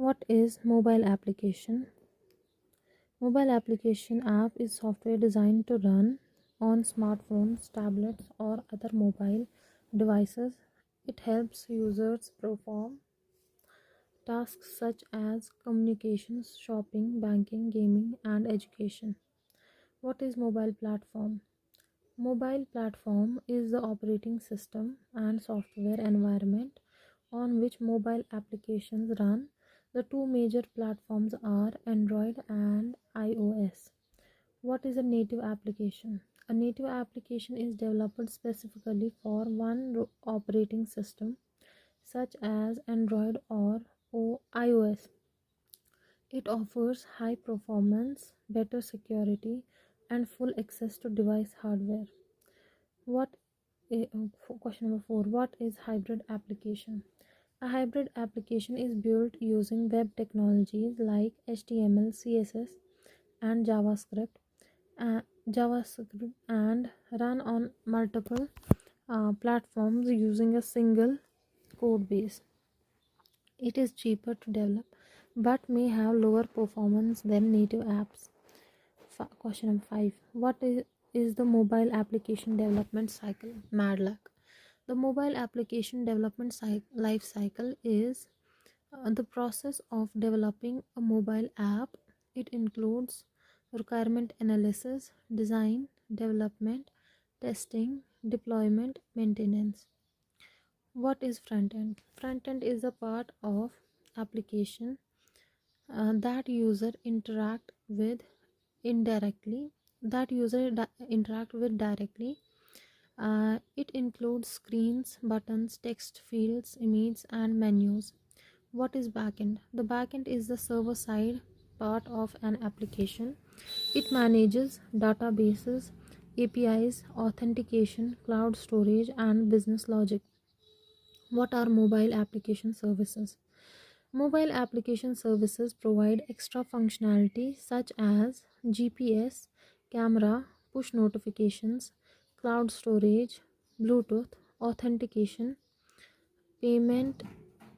What is mobile application? Mobile application app is software designed to run on smartphones, tablets, or other mobile devices. It helps users perform tasks such as communications, shopping, banking, gaming, and education. What is mobile platform? Mobile platform is the operating system and software environment on which mobile applications run. The two major platforms are Android and iOS. What is a native application? A native application is developed specifically for one operating system, such as Android or iOS. It offers high performance, better security, and full access to device hardware. What Question number 4, what is hybrid application? A hybrid application is built using web technologies like HTML, CSS, and JavaScript and run on multiple platforms using a single code base. It is cheaper to develop but may have lower performance than native apps. Question number 5, is the mobile application development cycle? Mad luck. The mobile application development life cycle is the process of developing a mobile app. It includes requirement analysis, design, development, testing, deployment, maintenance. What is front end? Front end is a part of application that user interact with indirectly that user interact with directly. It includes screens, buttons, text fields, images, and menus. What is backend? The backend is the server side part of an application. It manages databases, APIs, authentication, cloud storage, and business logic. What are mobile application services? Mobile application services provide extra functionality such as GPS, camera, push notifications, cloud storage, Bluetooth, authentication, payment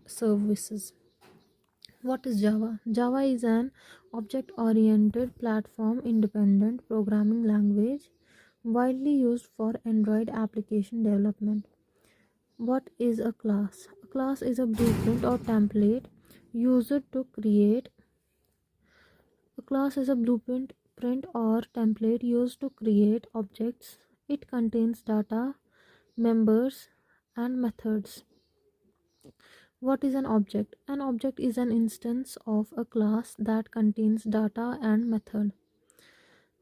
services. What is Java? Java is an object oriented platform independent programming language widely used for Android application development. What is a class? A class is a blueprint or template used to create a class is a blueprint print or template used to create objects. It contains data, members, and methods. What is an object? An object is an instance of a class that contains data and method.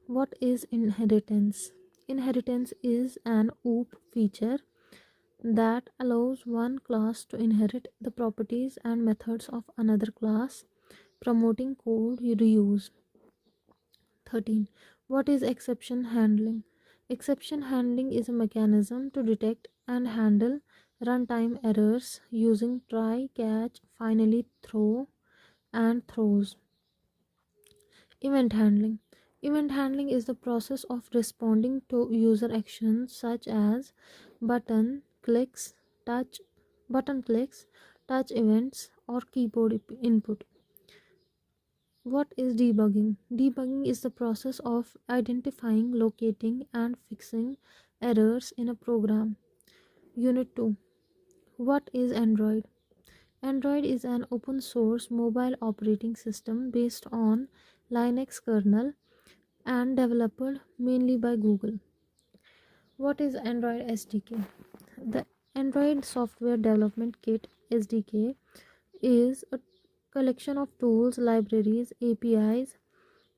What is inheritance? Inheritance is an OOP feature that allows one class to inherit the properties and methods of another class, promoting code reuse. 13. What is exception handling? Exception handling is a mechanism to detect and handle runtime errors using try, catch, finally throw, and throws. Event handling. Event handling is the process of responding to user actions such as button clicks, touch, button clicks, touch events, or keyboard input. What is debugging? Debugging is the process of identifying, locating, and fixing errors in a program. Unit 2. What is Android? Android is an open source mobile operating system based on Linux kernel and developed mainly by Google. What is Android SDK? The Android Software Development Kit SDK is a collection of tools, libraries, APIs,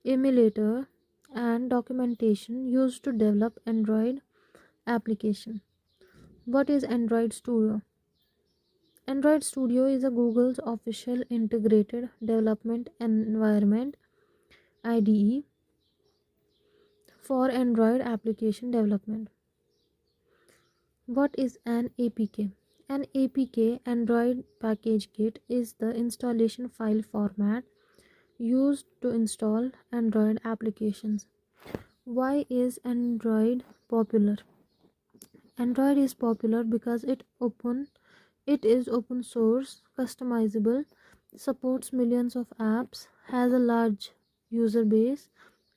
emulator, and documentation used to develop Android application. What is Android Studio? Android Studio is a Google's official integrated development environment IDE for Android application development. What is an APK? An APK, Android Package Kit, is the installation file format used to install Android applications. Why is Android popular? Android is popular because it is open source, customizable, supports millions of apps, has a large user base,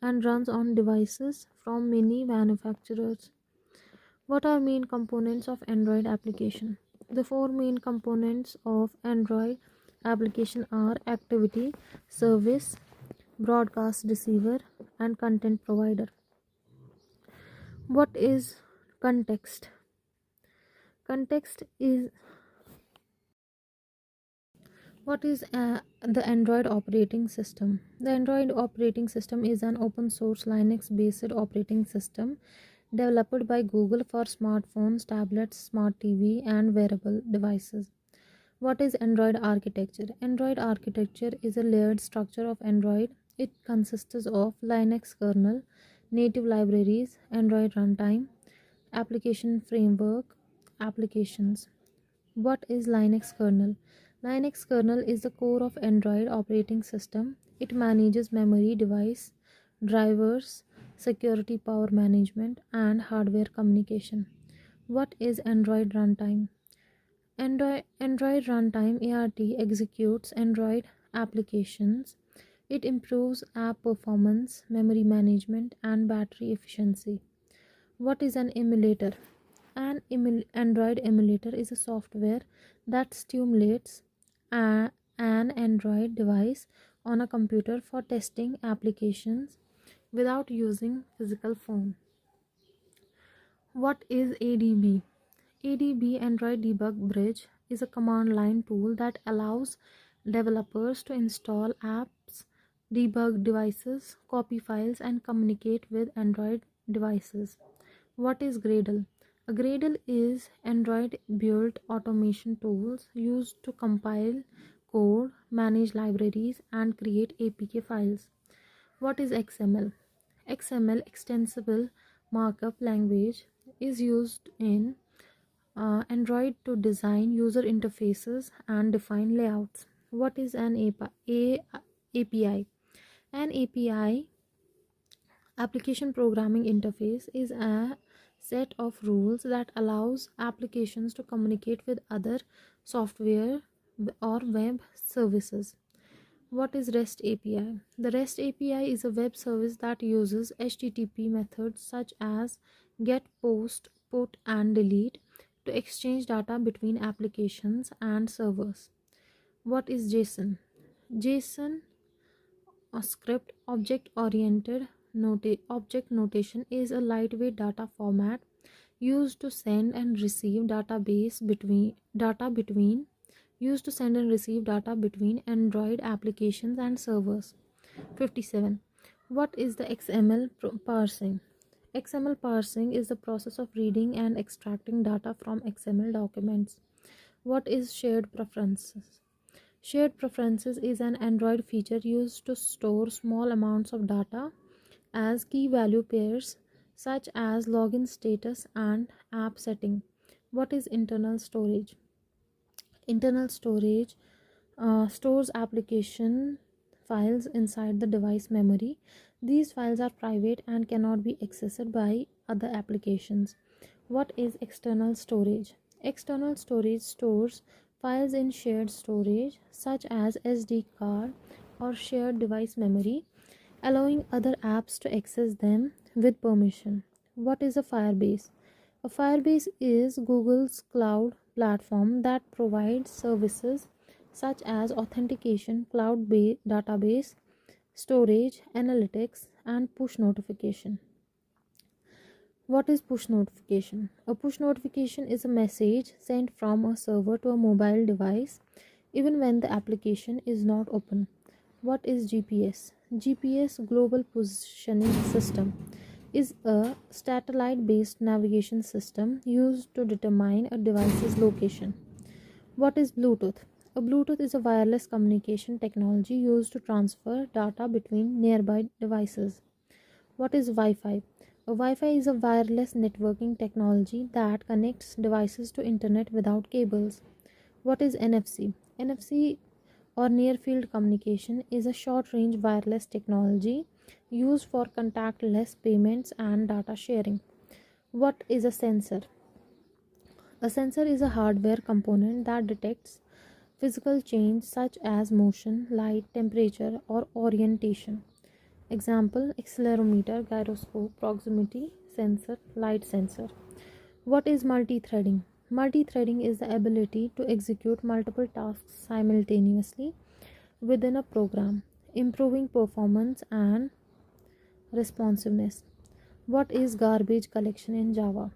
and runs on devices from many manufacturers. What are main components of Android application? The four main components of Android application are activity, service, broadcast receiver, and content provider. What is context? Context is what is the Android operating system? The Android operating system is an open source Linux based operating system developed by Google for smartphones, tablets, smart TV, and wearable devices. What is Android architecture? Android architecture is a layered structure of Android. It consists of Linux kernel, native libraries, Android runtime, application framework, applications. What is Linux kernel? Linux kernel is the core of Android operating system. It manages memory, device, drivers, security, power management, and hardware communication. What is Android runtime? Android Runtime ART executes Android applications. It improves app performance, memory management, and battery efficiency. What is an emulator? Android emulator is a software that stimulates an Android device on a computer for testing applications without using physical phone. What is ADB? ADB Android Debug Bridge is a command line tool that allows developers to install apps, debug devices, copy files, and communicate with Android devices. What is Gradle? A Gradle is Android built automation tools used to compile code, manage libraries, and create APK files. What is XML? XML Extensible Markup Language is used in Android to design user interfaces and define layouts. What is an API? An API, application programming interface, is a set of rules that allows applications to communicate with other software or web services. What is REST API? The REST API is a web service that uses HTTP methods such as get, post, put, and delete to exchange data between applications and servers. What is JSON? JSON, a script object-oriented object notation, is a lightweight data format used to send and receive data between Android applications and servers. 57. What is the XML parsing? XML parsing is the process of reading and extracting data from XML documents. What is shared preferences? Shared preferences is an Android feature used to store small amounts of data as key value pairs, such as login status and app setting. What is internal storage? Internal storage stores application files inside the device memory. These files are private and cannot be accessed by other applications. What is external storage? External storage stores files in shared storage such as SD card or shared device memory, allowing other apps to access them with permission. What is a Firebase? A Firebase is Google's cloud platform that provides services such as authentication, database, storage, analytics, and push notification. What is push notification? A push notification is a message sent from a server to a mobile device even when the application is not open. What is GPS? GPS, Global Positioning System, is a satellite based navigation system used to determine a device's location. What is Bluetooth? A Bluetooth is a wireless communication technology used to transfer data between nearby devices. What is Wi-Fi? A Wi-Fi is a wireless networking technology that connects devices to internet without cables. What is NFC? NFC, or near field communication, is a short range wireless technology used for contactless payments and data sharing. What is a sensor? A sensor is a hardware component that detects physical change such as motion, light, temperature, or orientation. Example: accelerometer, gyroscope, proximity sensor, light sensor. What is multi-threading? Multi-threading is the ability to execute multiple tasks simultaneously within a program, improving performance and responsiveness. What is garbage collection in Java?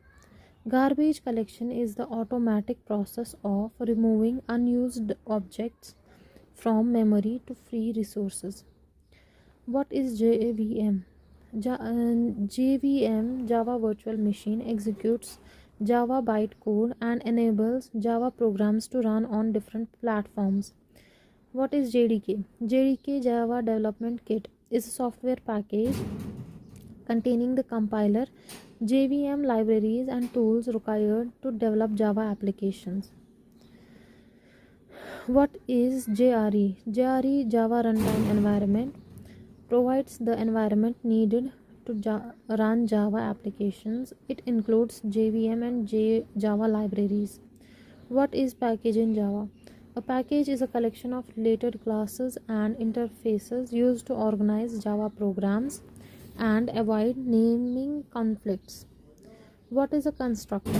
Garbage collection is the automatic process of removing unused objects from memory to free resources. What is JVM? JVM, Java Virtual Machine, executes Java bytecode and enables Java programs to run on different platforms. What is JDK? JDK, Java Development Kit, is a software package containing the compiler, JVM libraries, and tools required to develop Java applications. What is JRE? JRE, Java Runtime Environment, provides the environment needed to run Java applications. It includes JVM and Java libraries. What is package in Java? A package is a collection of related classes and interfaces used to organize Java programs and avoid naming conflicts. What is a constructor?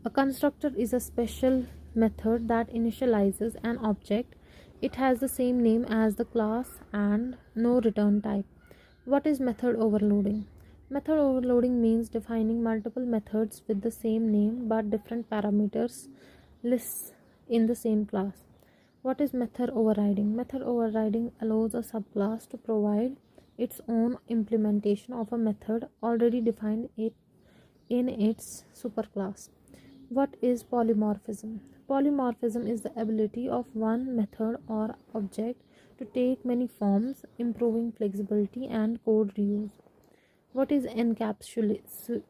A constructor is a special method that initializes an object. It has the same name as the class and no return type. What is method overloading? Method overloading means defining multiple methods with the same name but different parameters lists in the same class. What is method overriding? Method overriding allows a subclass to provide its own implementation of a method already defined in its superclass. What is polymorphism? Polymorphism is the ability of one method or object to take many forms, improving flexibility and code reuse. What is encapsulation?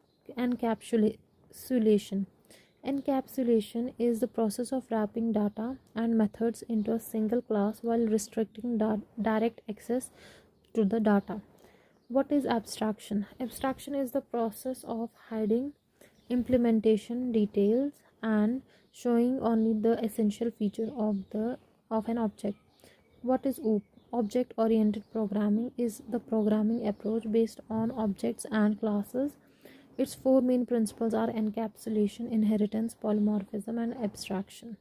Encapsulation is the process of wrapping data and methods into a single class while restricting direct access to the data. What is abstraction? Abstraction is the process of hiding implementation details and showing only the essential feature of an object. What is OOP? Object oriented programming is the programming approach based on objects and classes. Its four main principles are encapsulation, inheritance, polymorphism, and abstraction.